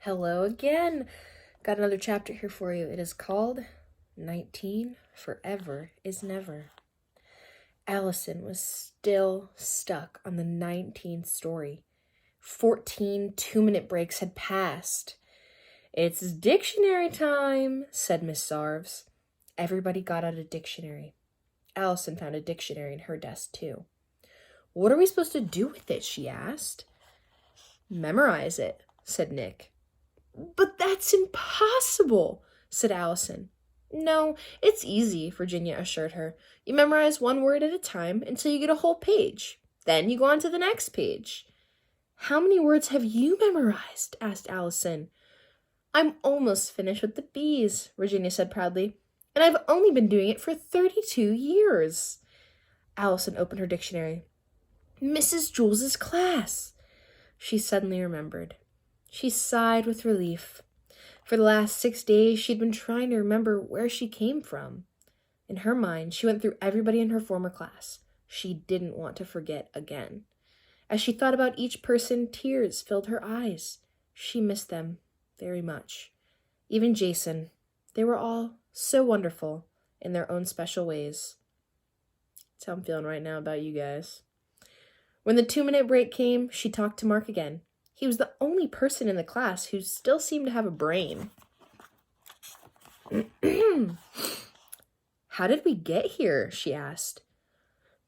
Hello again. Got another chapter here for you. It is called 19 Forever is Never. Allison was still stuck on the 19th story. 14 two-minute breaks had passed. It's dictionary time, said Miss Sarves. Everybody got out a dictionary. Allison found a dictionary in her desk, too. What are we supposed to do with it, she asked. Memorize it, said Nick. But that's impossible, said Allison. No, it's easy, Virginia assured her. You memorize one word at a time until you get a whole page. Then you go on to the next page. How many words have you memorized? Asked Allison. I'm almost finished with the bees, Virginia said proudly, and I've only been doing it for 32 years. Allison opened her dictionary. Mrs. Jules's class. She suddenly remembered. She sighed with relief. For the last 6 days, she'd been trying to remember where she came from. In her mind, she went through everybody in her former class. She didn't want to forget again. As she thought about each person, tears filled her eyes. She missed them very much. Even Jason. They were all so wonderful in their own special ways. That's how I'm feeling right now about you guys. When the 2-minute break came, she talked to Mark again. He was the only person in the class who still seemed to have a brain. How did we get here? She asked.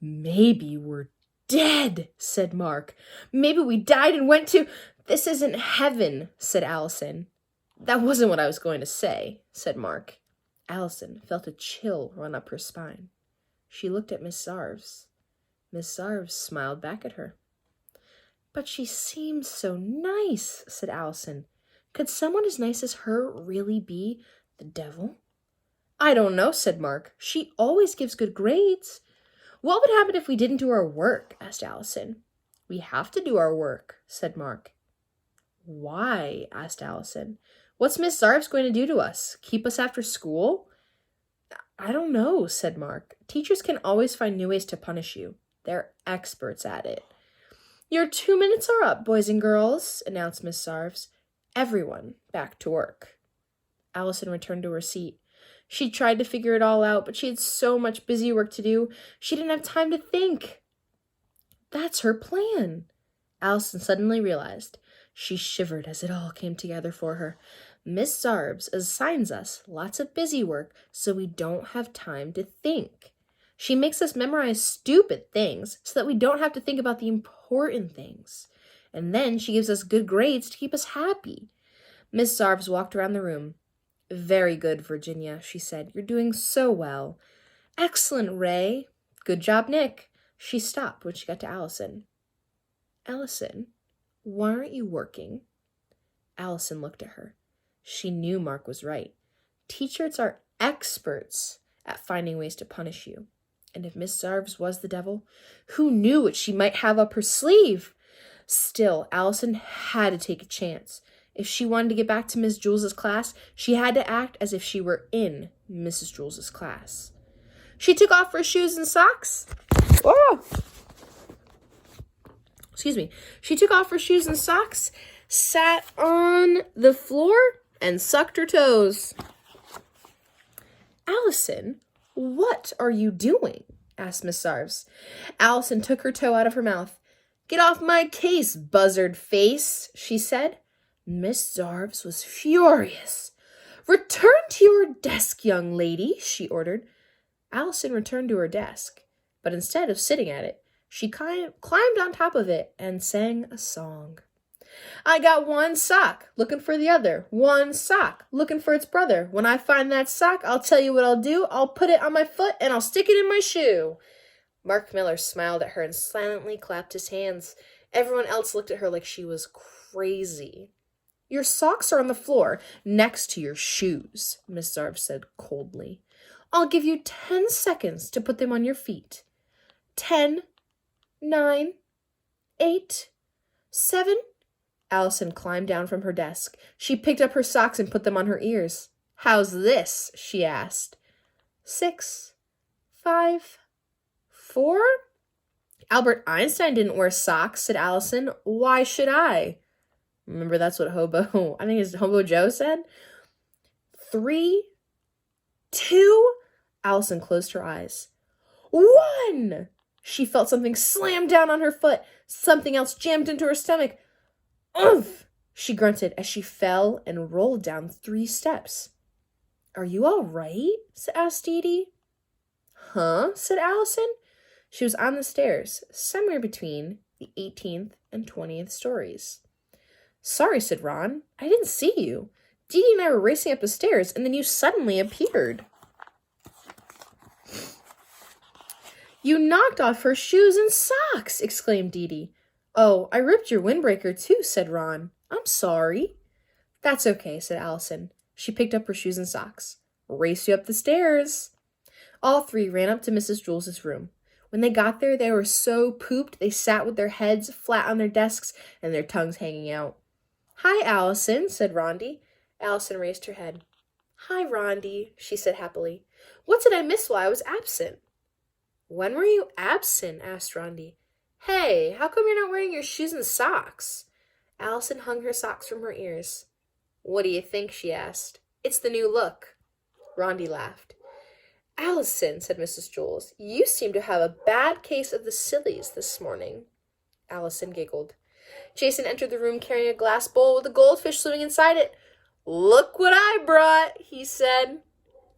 Maybe we're dead, said Mark. Maybe we died and went to... This isn't heaven, said Allison. That wasn't what I was going to say, said Mark. Allison felt a chill run up her spine. She looked at Miss Sarves. Miss Sarves smiled back at her. But she seems so nice, said Allison. Could someone as nice as her really be the devil? I don't know, said Mark. She always gives good grades. What would happen if we didn't do our work? Asked Allison. We have to do our work, said Mark. Why? Asked Allison. What's Miss Sarves going to do to us? Keep us after school? I don't know, said Mark. Teachers can always find new ways to punish you. They're experts at it. Your 2 minutes are up, boys and girls, announced Miss Sarves. Everyone back to work. Allison returned to her seat. She tried to figure it all out, but she had so much busy work to do, she didn't have time to think. That's her plan. Allison suddenly realized. She shivered as it all came together for her. Miss Sarves assigns us lots of busy work so we don't have time to think. She makes us memorize stupid things so that we don't have to think about the important things. And then she gives us good grades to keep us happy. Miss Sarves walked around the room. Very good, Virginia, she said. You're doing so well. Excellent, Ray. Good job, Nick. She stopped when she got to Allison. Allison, why aren't you working? Allison looked at her. She knew Mark was right. Teachers are experts at finding ways to punish you. And if Miss Sarves was the devil, who knew what she might have up her sleeve? Still, Allison had to take a chance. If she wanted to get back to Miss Jules's class, she had to act as if she were in Mrs. Jules's class. She took off her shoes and socks. Oh! Excuse me. She took off her shoes and socks, sat on the floor, and sucked her toes. Allison, what are you doing? Asked Miss Sarves. Allison took her toe out of her mouth. Get off my case, buzzard face, she said. Miss Sarves was furious. Return to your desk, young lady, she ordered. Allison returned to her desk, but instead of sitting at it, she climbed on top of it and sang a song. I got one sock, looking for the other. One sock, looking for its brother. When I find that sock, I'll tell you what I'll do. I'll put it on my foot and I'll stick it in my shoe. Mark Miller smiled at her and silently clapped his hands. Everyone else looked at her like she was crazy. Your socks are on the floor next to your shoes, Miss Sarves said coldly. I'll give you 10 seconds to put them on your feet. 10, 9, 8, 7... Allison climbed down from her desk. She picked up her socks and put them on her ears. How's this? She asked. 6, 5, 4? Albert Einstein didn't wear socks, said Allison. Why should I? Remember, that's what I think it's Hobo Joe said. 3, 2, Allison closed her eyes. 1! She felt something slam down on her foot. Something else jammed into her stomach. Oomph! She grunted as she fell and rolled down 3 steps. Are you all right? asked Dee Dee. Huh? Said Allison. She was on the stairs, somewhere between the 18th and 20th stories. Sorry, said Ron. I didn't see you. Dee Dee and I were racing up the stairs, and then you suddenly appeared. You knocked off her shoes and socks, exclaimed Dee Dee. Oh, I ripped your windbreaker too, said Ron. I'm sorry. That's okay, said Allison. She picked up her shoes and socks. Race you up the stairs. All 3 ran up to Mrs. Jules's room. When they got there, they were so pooped they sat with their heads flat on their desks and their tongues hanging out. Hi, Allison, said Rondi. Allison raised her head. Hi, Rondi, she said happily. What did I miss while I was absent? When were you absent? Asked Rondi. Hey, how come you're not wearing your shoes and socks? Allison hung her socks from her ears. What do you think? She asked. It's the new look. Rondi laughed. Allison, said Mrs. Jules, you seem to have a bad case of the sillies this morning. Allison giggled. Jason entered the room carrying a glass bowl with a goldfish swimming inside it. Look what I brought, he said.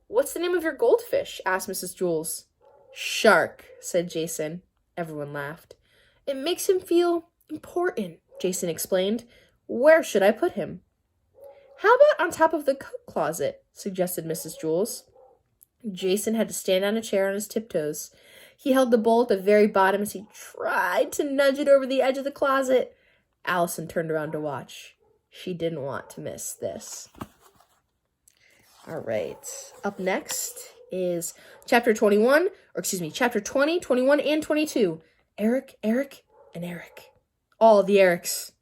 What's the name of your goldfish? Asked Mrs. Jules. Shark, said Jason. Everyone laughed. It makes him feel important, Jason explained. Where should I put him? How about on top of the coat closet? Suggested Mrs. Jules. Jason had to stand on a chair on his tiptoes. He held the bowl at the very bottom as he tried to nudge it over the edge of the closet. Allison turned around to watch. She didn't want to miss this. All right. Up next is chapter 20, 21, and 22. Eric, and Eric. All the Erics.